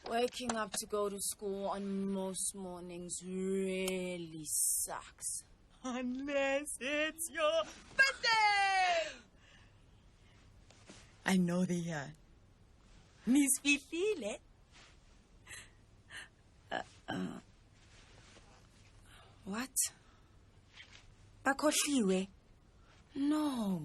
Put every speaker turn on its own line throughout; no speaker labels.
Waking up to go to school on most mornings really sucks.
Unless it's your birthday! I know they are. Miss Fifile.
What?
Bakhohliwe.
No.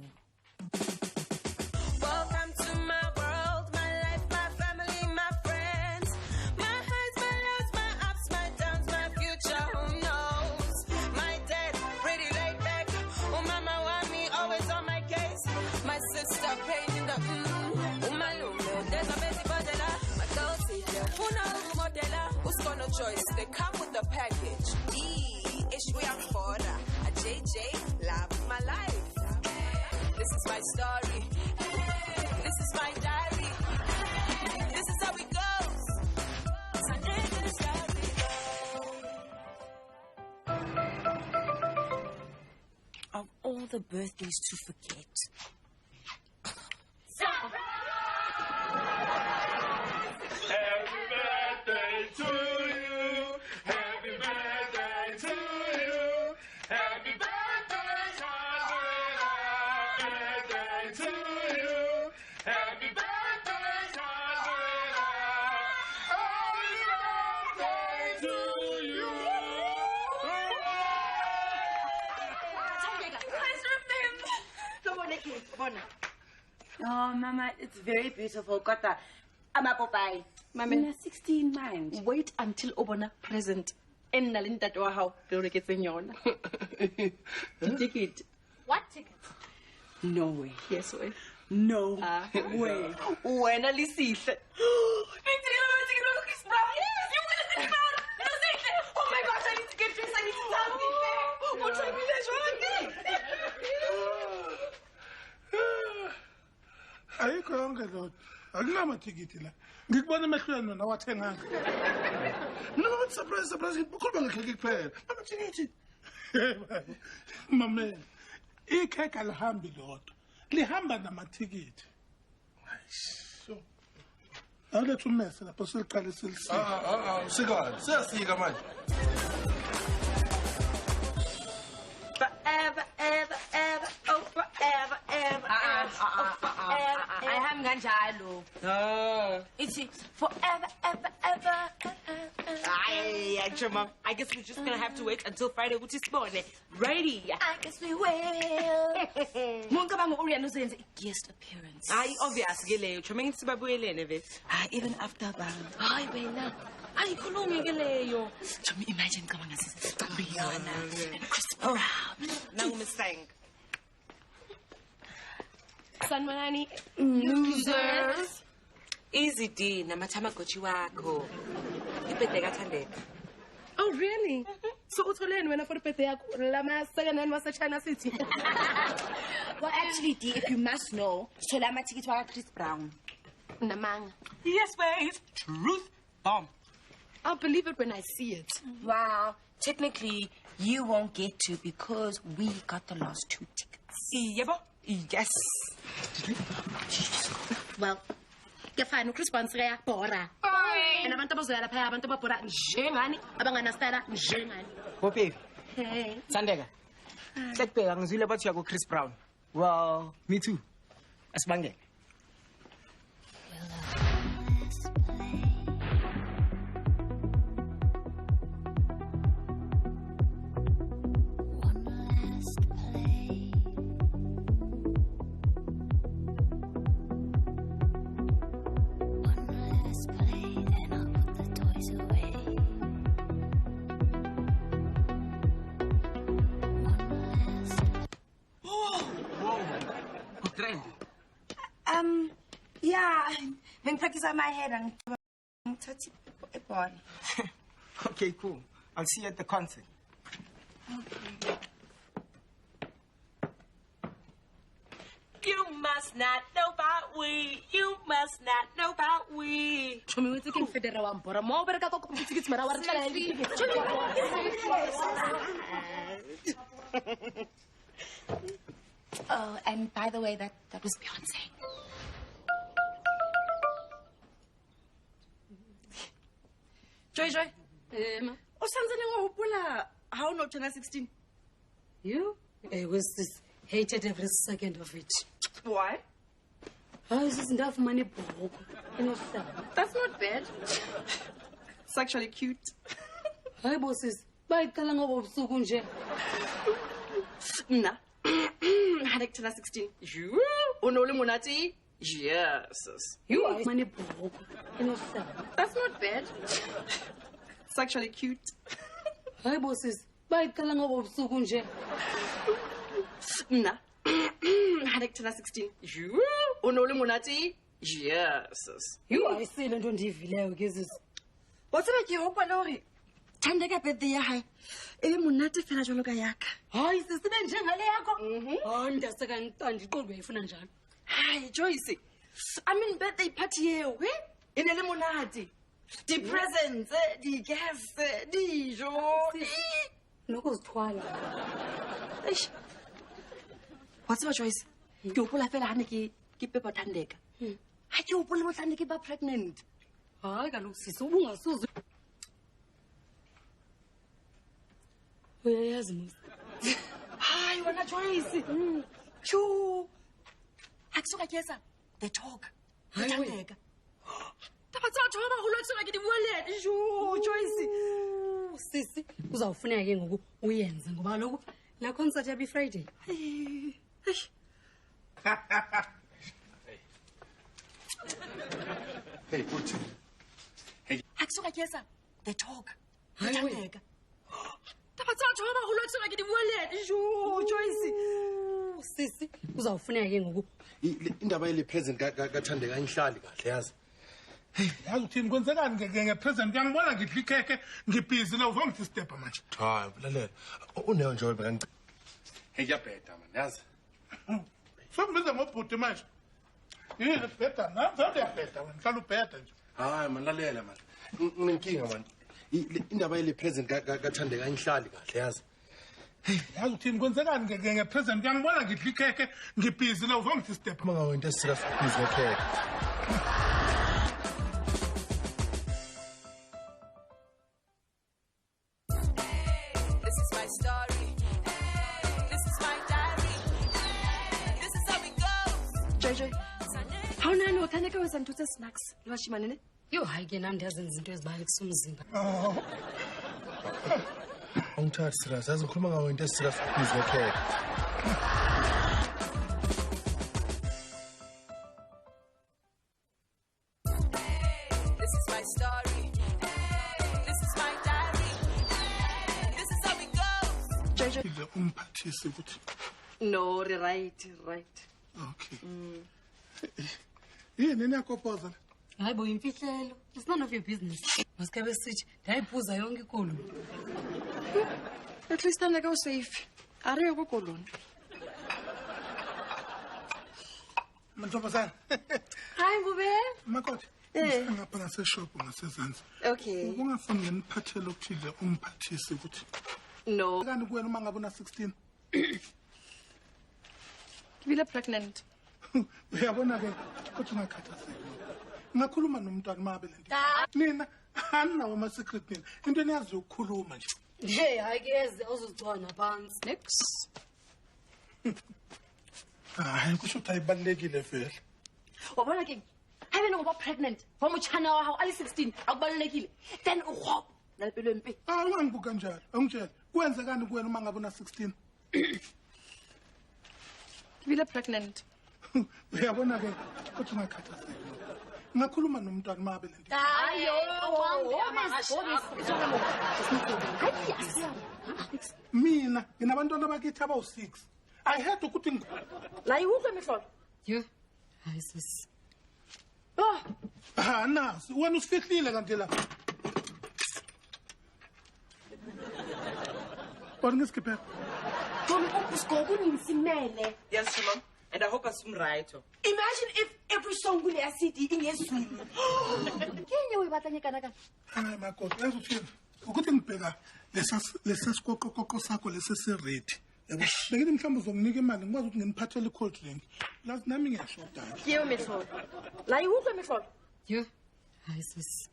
Welcome to my world, my life, my family, my friends. My highs, my lows, my ups, my downs, my future, who knows? My dad, pretty laid back. Oh, mama want me, always on my case. My sister, pain in the my lulu, there's a busy badela. My girl, savior, who knows, modella? Who's got no choice? They come with the package. Ishwiyamfora, a JJ, love my life. This is my story. This is my diary. This is how it goes. Sunday, this is how it goes.
Of all the birthdays to forget.
Happy birthday to you. Happy birthday to you. Happy birthday, Sandra. Birthday to you. Happy birthday, Sandra. Happy birthday to you.
Oh, Mama, it's very beautiful. Kota, amapopai.
Mama,
16 mind.
wait until Obona present. And Nalinda to how to get in
Ticket.
What ticket?
No way.
Yes, way.
No way.
When I see it. Oh my gosh, I need to get dressed. I need to tell me. What's happening?
Ayikho yonke loo nto. Akunamatikiti la. Ngikubona emehlweni wena wathenganga. No, surprise. Ukhuluma ngekheki kuphela. Amatikiti. Mame, ikheki alihambi lodwa. Lihamba namatikiti. So. Awuletha ummese lapho siliqale silisika.
Sikani, siyasika manje.
Forever, ever, ever. Oh, forever, ever, ever. Oh, forever. I haven't gone jalo. It's forever, ever, ever.
Mom, I guess we're just gonna have to wait until Friday, which is morning. Ready?
I guess we will.
Mungabanga Uriano says guest appearance.
I obviously leyo. Chomeng sibabuyelene vet.
Even after band.
Hayi wena. Ayikhulumi ke leyo.
Chomi, imagine kabanga says Rihanna and Chris Brown.
Nangu misang.
Sanmanani.
Losers. Easy D, namatamagochi wakho. Ibirthday kaThandeka.
Oh, really? So, utholeni wena for birthday yakho? Lama second hand was China City.
Well, actually, D, if you must know, Solama ticket was Chris Brown.
Namang.
Yes, wait. Truth bomb.
I'll believe it when I see it.
Wow. Technically, you won't get to because we got the last 2 tickets.
Yebo. Yes.
Well, ke fine Chris Brown sika bora. And abantu abazoya lapha abantu ababhora njengani abanganastyle njengani.
Bopevi,
Hey.
Thandeka. Sekubheka ngizwile bathi uyako Chris Brown. Well, me too. Asibangele.
Yeah, when practice on my head and touch a ball.
Okay, cool. I'll see you at the concert.
You must not know about we. You must not know about we.
Chomi wetsi ke federa wa bora mo bereka go go tickets mara wa re tla
Oh, and by the way, that was Beyonce. Joy.
Ma.
O santsane go hopola ha o no turn 16.
You? Was this hated every second of it.
Why?
How is this enough money, bro?
That's not bad. It's actually cute.
Hi, bosses. Bayiqala ngoba ubusuku nje.
Mna. Hanek turn 16. You? Onole monati? Yes.
You are money, bro.
That's not bad. It's actually cute.
Hi, bosses. Bayiqala ngoba ubusuku nje.
Mna. Hanek turn 16. You? Onole monati? Yes.
You are still into ndivileyo ke sis.
What's it like you hope lori? Thandeka birthday ya hae. Ebe monate fela jalo ka yaka.
Hayi sisibe njengale yakho. Hayi ndaseka ndiqondwe ifuna njalo.
Hi, Joyce. I mean birthday party yeo, eh? Ene le monate. Di presents, di guests, dijo.
Nokuzithwala.
Eish. What's about Joyce? Ke hopola fela hane ke pepa Thandeka. Ha ke hopole mo Thandeka ba pregnant.
Hayi kaloku sisi ubungasuzi. Uyayazi musi.
Hi, wena Joyce. Chu. Akusuka kesa. The talk.
Hayi
Thandeka.
Taba tsa batho ba baholo akusuka ke di buelete.
Chu, Joyce.
Sisi uzawufuneka ke ngoku uyenze ngoba lokho la concert yabi Friday.
Eish.
Hey, Uthi.
Akusuka kesa. The talk.
Hayi
Thandeka.
Taba tsa batho ba baholo akusuka ke di buelete.
Chu, Joyce.
Sisi uzawufuneka ke ngoku
indaba yele present kaThandeka angihlali kahle yazi.
Yazi uthini kwenzekani ngepresent uyangibona ngidla ikhekhe ngibhizi la uzongithi step manje.
Hayi lalela. Uneyo nje bekangi. Hey ngiyabheda man yazi.
Sokubiza ngobhuti manje. Yini bheda nanzo uyabheda wena hlala ubheda nje.
Hayi man lalela man. Nginenkinga man. Indaba yele present kaThandeka angihlali kahle yazi.
Yazi uthini kwenzekani ngepresent uyangibona ngidla ikhekhe ngibhizi la uzongithi step.
Uma ngawe into esira surprise ngekhekhe.
This is my story. This is my diary. This is how it goes.
Joy. How nani Thandeka wenza ntutse snacks? Lwashimane ne?
yo hayi ke nami ndiyazenza izinto ezibalekisa umzimba.
Angithathi serious yazi ngikhuluma ngawe into esira surprise ngekhekhe.
This is my story. This is my diary. This is how it goes.
Joy.
Ile umphathisi ukuthi
No, right.
okay. Yini niyakopoza la?
Hayi bo imfihlelo. It's none of your business. Masike besithi ndayiphuza yonke ikolo.
At least Thandeka was safe. Are you go koloni?
Mantombazana.
Hi, Bube.
Makoti.
Eh.
Ngapha ngaseshop ngasezansi.
Okay.
Ungafuni ngeniphathele okuthile umphathisi ukuthi
No.
kanti kuwena uma ngabe una 16
Kibile pregnant.
uyabona ke ukuthi ungakhathazeki ngakhuluma nomntwana mabe lento nina aninawo ama secret nina into eniyazi ukukhuluma nje
Hey hayi ke eze uzuzigcona phansi.
Next.
hayi kusho ukuthi ayibalekile vele
Wabona ke? Habe ngoba pregnant. Wamutshana waho ali 16 akubalekile. Then uhop nalipelo empi.
ungangibuka kanjalo angitshela kwenzekani kuwena uma ngabe una 16
Kibile pregnant.
uyabona ke ukuthi ungakhathazeki ngakhuluma nomntwana mabe lento
Hayo.
mina nginabantwana bakithi abawu6 I had ukuthi
La yiwukho mihlolo.
Yo. Hayi sis.
Oh,
nasi wena usifihlile kanti la Ngiskiphe
usigoku nimsimele.
Yes, Mom. And I hope I'm right.
Imagine if every song kule CD ingezulu. Kenye uyibatlanye kana kana.
hayi makoti yazi uthini ukuthi ngibheka lesasiqoqoqoqo sakho lesesiredi yabo bengithi mhlawumbe uzonginika imali ngikwazi ukuthi nginiphathele i-cold drink lazi nami ngiyashoda
Kiyo mihlolo. La yiwukho mihlolo.
Yo. Hayi sis.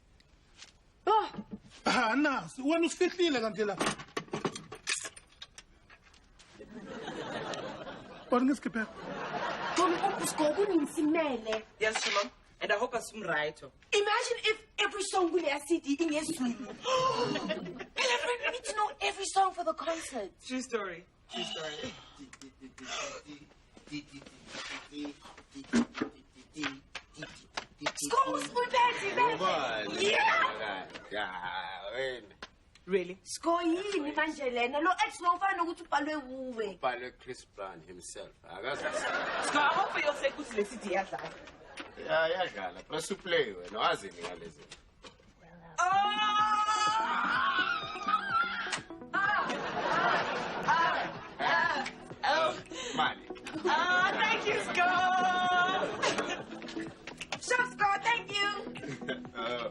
Oh,
nasi wena usifihlile kanti la What is it?
Yes, Mom. And I hope I'm right.
Imagine if every song will CD in yes. I need to know every song for the concert.
True story. True story.
School party,
Really?
Score yini manje lena lo ex lo ufana ukuthi ubhalwe kuwe.
Ubhalwe Chris Brown himself.
Scar, I hope for your sake ukuthi le CD yadlala.
Yadlala. Press play wena wazini ngalezi. Mali.
Thank you, Scar.
Sure, Score, thank you.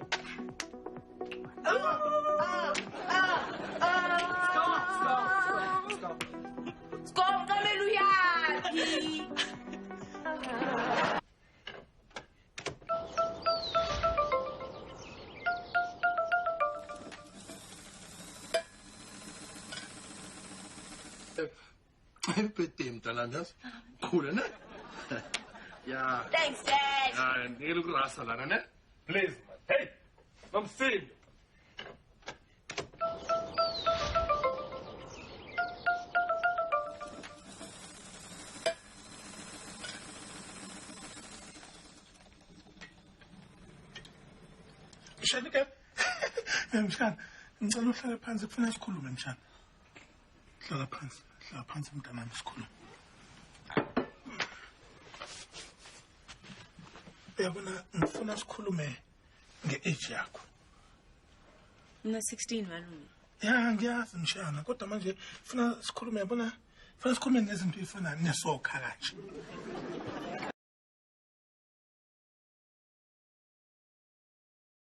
Score, hallelujah.
Happy birthday, mntanami yazi. Khula ne? Yeah.
Thanks, Dad.
And ngeke ukurasa lana ne? Please man. Hey. Nomsindi.
Mshana ke mshana ngicela uhlale phansi kufuna sikhulume mshana hlala phansi mntanami sikhulume uyabona ngifuna sikhulume nge-age yakho
Mina 16 malume.
ya ngiyazi mshana kodwa manje funa sikhulume yabona funa sikhulume nezinto ezifana nesokha kanje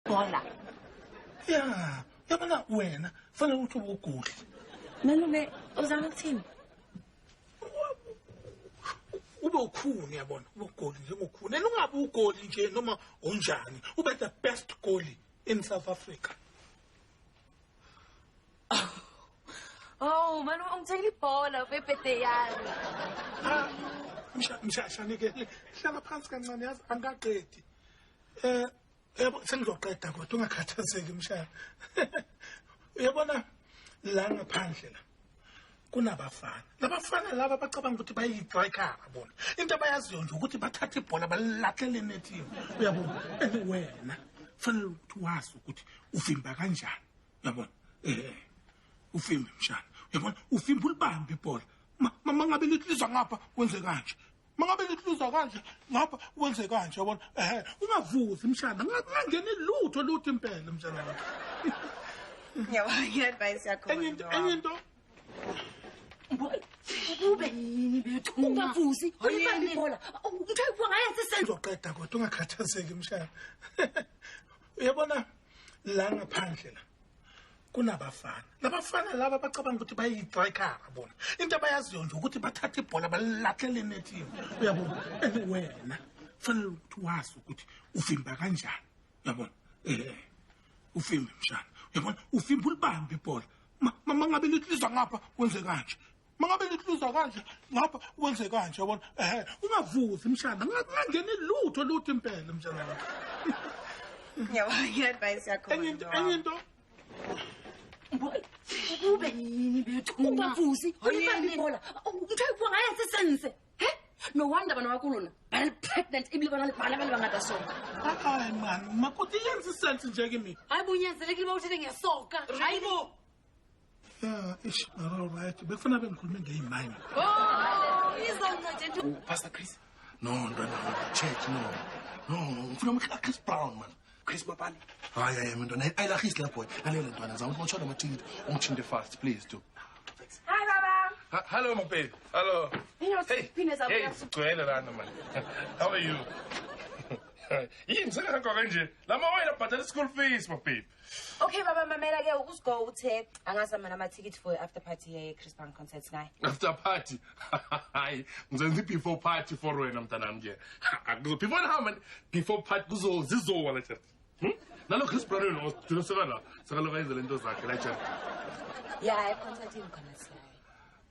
Bola.
ya yabona wena fanele ukuthi ube ugudli
Malume, uzama ukuthini?
ube ukhuni yabona ube ugoli njengokhuni and ungabe ugoli nje noma unjani ube the best goalie in South Africa.
Oh, malume ungithengile ibhola bebirthday yami.
Mshashanike hlala phansi kancane yazi angaqedi yabo sengizoqeda kodwa ungakhathazeki mshana uyabona la ngaphandle la kunabafana labafana laba bacabanga ukuthi bayistriker bona into abayaziyo nje ukuthi bathatha ibhola balahlele netini uyabona wena fanele ukuthi wazi ukuthi uvimba kanjani uyabona uvimba mshana uyabona uvimba ulibambe ibhola mangabe litlizwa ngapha wenze kanje mangabe litlizwa kanje ngapha wenze kanje yabona ungavuzi mshana ngangena lutho impela mshana wakho
Ngiyaadvise yakho.
enye into
Ube yini bethu? Ungavuzi, ulibambe ibhola. Ngithe ngayenza isenzo.
uzoqeda kodwa ungakhathazeki mshana uyabona la ngaphandle la kunabafana labafana laba bacabanga ukuthi bayistriker bona into abayaziyo nje ukuthi bathatha ibhola balahlele netini uyabona wena fanele ukuthi wazi ukuthi uvimba kanjani uyabona uvimba mshana uyabona uvimba ulibambe ibhola mangabe litlizwa ngapha wenze kanje mangabe litlizwa kanje ngapha wenze kanje yabona ungavuzi mshana ngangena lutho impela mshana wakho
Ngiyaadvise yakho.
enye into
Ube yini bethu? Ungavuzi, ulibambe ibhola. Ngithe ngayenza isenzo. No wonder bana wakulona. Bali pregnant ibile bana libhala abantu bangada sonke.
hayi man makoti yenza isense nje kimi
Ayibunyanzelekile bawuthele ngesoka. Hayibo.
ya ish all right bekufuna bengikhulume ngeyimine
Oh, izoncede.
Pastor Chris. No, church no. Ngifuna umhla Chris Brown man. Chris Babali. Hayi mntwana ayilahis lapho. Lalela ntwana zawu ngishona amathindi ungithinte fast please do.
Hi baba.
Hello my baby. Hello.
Hey,
Hey, sigcwele lana man. How are you? Yini sekahamba kanje? Lama wena bhatala school fees my baby.
Okay baba mamela ke usigo uthe angasama nama-ticket for after party ye Chris Brown concert tonight.
After party. Hayi, ngizenza before party for wena mntanami nje. Before how man before party kuzozizowa la chat. Nalo Chris Brown yena ugcina sekaloka yenze lento zakhe la Jared.
Yeah, ekhonsathini khona siyayo.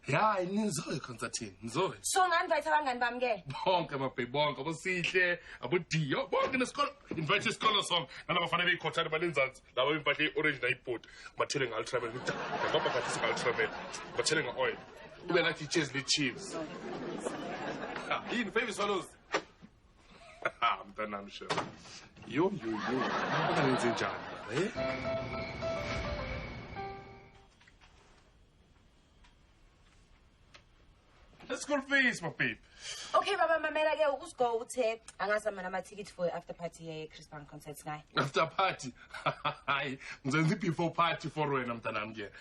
Ya, nizoye concertini, nizoye.
So ngi-invite abangani bami ke?
Bonke amabheyi bonke, abosihle, abodiyo, bonke nesikolo. Invite isikolo sonke. Nalabafana beyikhothana balenzansi, laba bempahla i-orange nayibhodi. Bathele nga-Ultraman, ngoba ngathi singa-Ultraman. Bathele nga-oil. Ube nathi i-cheese le-chips. Yini, famous follows. Mntanami shem. Yo. Ngoba nenze njani, Let's go face, my babe.
Okay, Baba Mamela ke ukusigo uthe angazama nama-ticket for after party ye-Chris Brown concert tonight.
After party? Hayi, ngizenza before party for wena mntanami ke.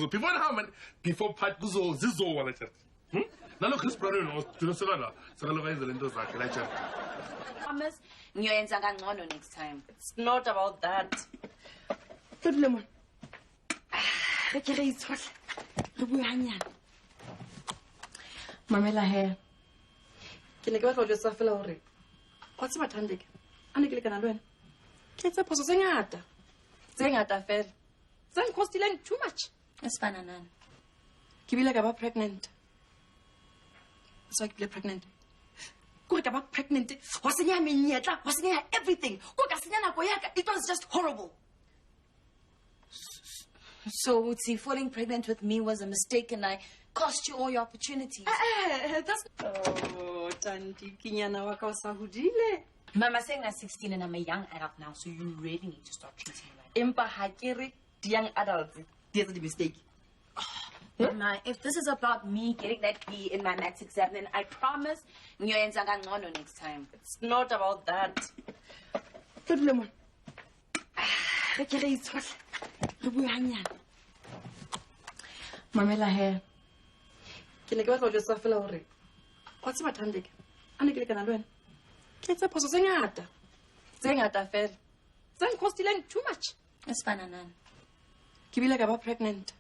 Before how man before party zizowa la chat. Nalo Chris Brown yena ugcina sekaloka yenze lento zakhe la chat.
Promise ngiyoyenza kangcono next time. It's not about that.
Good lemon. Re ke re itshole. Re bua hanyane. Mamela he. Ke ne ke batla go jwetsa fela hore wa tseba Thandeka a ne ke lekana le wena ke etsa phoso tse ngata fela tse nkostileng too much
Esifana nani?
ke bile ka ba pregnant so ke bile pregnant kore ka ba pregnant wa senya menyetla wa senya everything ko ka senya nako ya ka it was just horrible.
So Utsi, falling pregnant with me was a mistake and I cost you all your opportunities.
That's oh Tandikinyana wa ka o sa hodile.
Mama saying I'm 16 and I'm a young adult now, so you really need to start treating me right.
Empa ha ke re di young adults di etsa di mistake.
Mama, if this is about me getting that B in my maths exam, then I promise ngiyoyenza kangcono next time.
It's not about that. Good lemon. Re ke re itshole. Re bua hanyane. Mamela he. Ke ne ke batla go jwetsa fela hore wa tseba Thandeka a ne ke lekana le wena ke etsa phoso tse ngata fela tse nkostileng too much.
Esifana nani?
Ke bile ka ba pregnant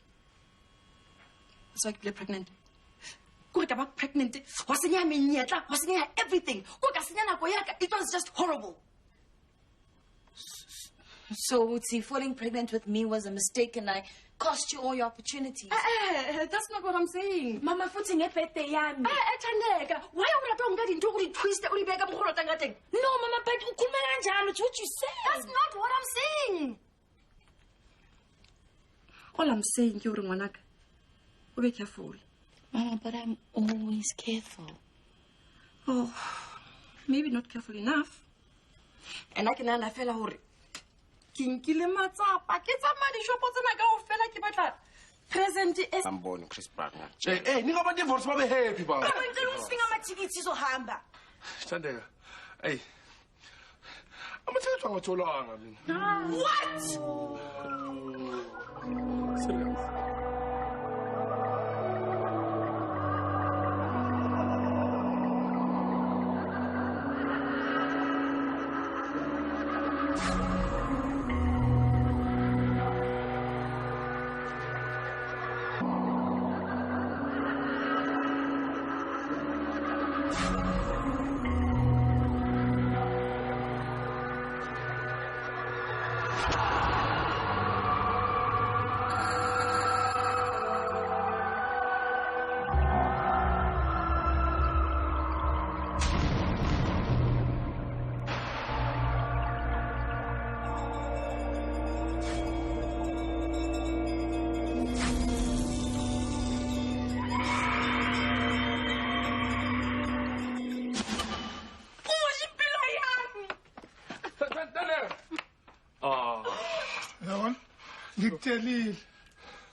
so ke bile pregnant kore ka ba pregnant wa senya menyetla wa senya everything ko ka senya nako ya ka it was just horrible.
So Utsi, falling pregnant with me was a mistake and I cost you all your opportunities.
That's not what I'm saying.
Mama futhi ngebirthday yami.
Thandeka why u rata unga dinto go di twist o di beka mo go rata ngateng.
No mama, but ukhuluma kanjalo, it's what you say.
That's not what I'm saying. All I'm saying ke hore ngwanaka o be careful.
Mama, but I'm always careful.
Oh, maybe not careful enough. And I can nana fela hore kinkile matsapa ke tsamaya dishopo tsena kaofela ke batla present e
Amboni Chris Brown.
Ni nga ba divorce ba be happy ba?
Mama ngicela usinga amathikithi sohamba.
Thandeka. Hey. Amathikithi angatholanga mina.
What?
Serious.
Ngikutshelile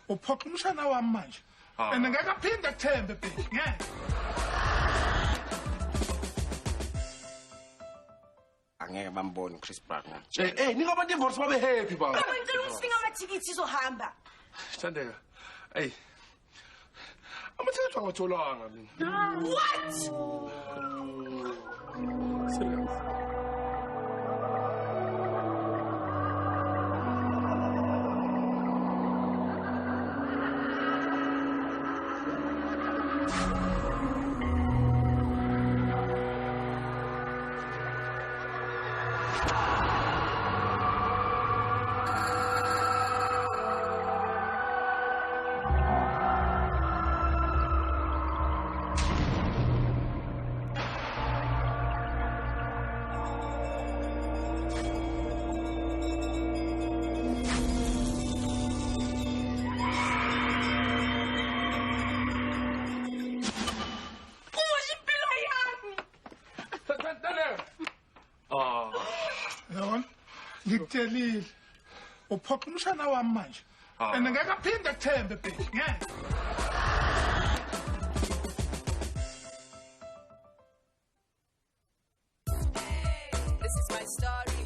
uphoqa umshana wami manje and ngeke aphinde kuthembe bhebi ngeke
Angeke bamboni Chris Brown.
Ni nga ba divorce ba be happy ba?
Mama ngicela usinga amathikithi sohamba.
Thandeka. Hey. Amathikithi angatholanga mina.
What?
Serious.
ngikutshelile uphoqa umshana wami manje and ngeke aphinde kuthembe baby ngeke.
This is my story.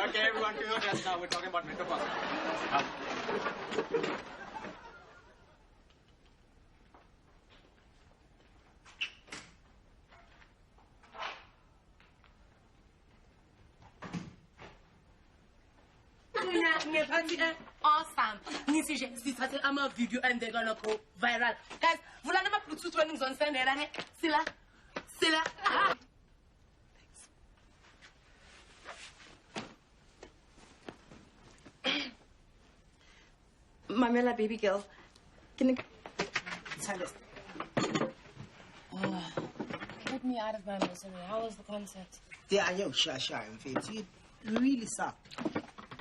Okay, everyone to your desk now. We're talking about mental process.
Awesome. Ngisije sithathe ama-video and they're gonna go viral. Guys, vulani ama-Bluetooth when ngizonsendela ne. Sila. Ah.
Mamela, baby girl. Can I...
Put me out of my misery. How was the concert?
Yeah, yo, shy, in fact. You really sucked.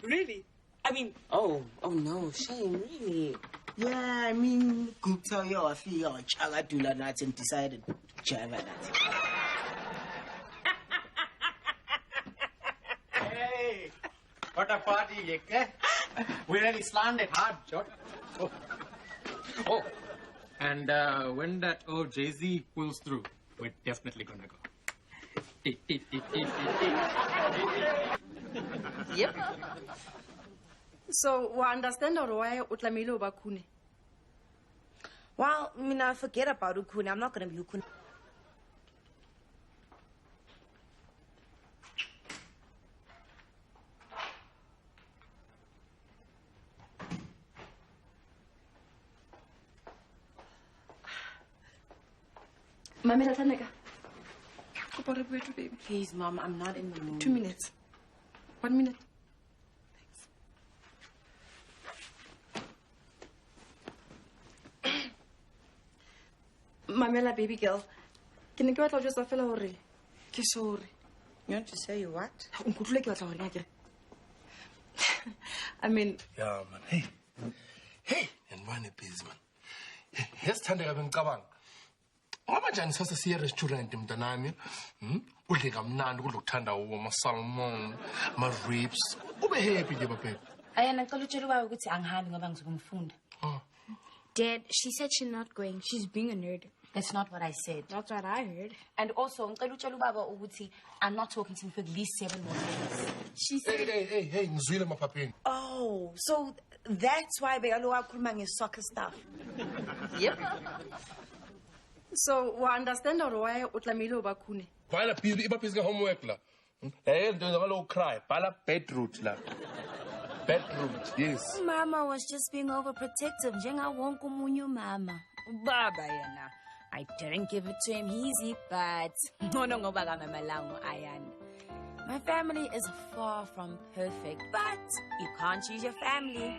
Really? I mean,
Oh no, shame, really.
Yeah, I mean, could tell you I feel your chagadula nuts and decided java nuts. Hey, what a party, eh? We really slammed it hard, Jot.
Oh, and when that old Jay-Z pulls through, we're definitely gonna go.
Yep. So, we understand why utlamile ubakune.
Well, forget about Ukune. I'm not gonna be Ukune.
Mamela, Taneka. Baby.
Please, Mom, I'm not in the mood.
2 minutes. 1 minute. Thanks. Mamela, baby girl. Can you go out just a fellow or sorry?
You want to say you what?
I mean,
Yeah, man. Hey, and one piece, man. Yes, Tandeka Benkabang. Ngoba njani sase siye restaurant mntanami udle kamnandi kudla ukuthanda ama salmon ama ribs ube happy nje babe.
Ayana ngicela utshela ubaba ukuthi angihambi ngoba ngizobe ngifunda.
Dad, she said she's not going. She's being a nerd.
That's not what I said.
That's what I heard.
And also, ngicela utshela ubaba ukuthi I'm not talking to him for at least 7 more days.
She said...
Hey, ngizwile maphapheni.
Oh, so that's why Begalo wakhuluma nge-soccer stuff.
yep. So, we understand why utlamile ubakune.
Bhala iba busy homework la. Hey, nto ngalo cry. Bhala bedroot la. Bedroot, yes.
Mama was just being overprotective. Njenga wonke umunye mama. Baba yena. I didn't give it to him easy, but ngono ngoba kamamelango ayana. My family is far from perfect, but you can't choose your family.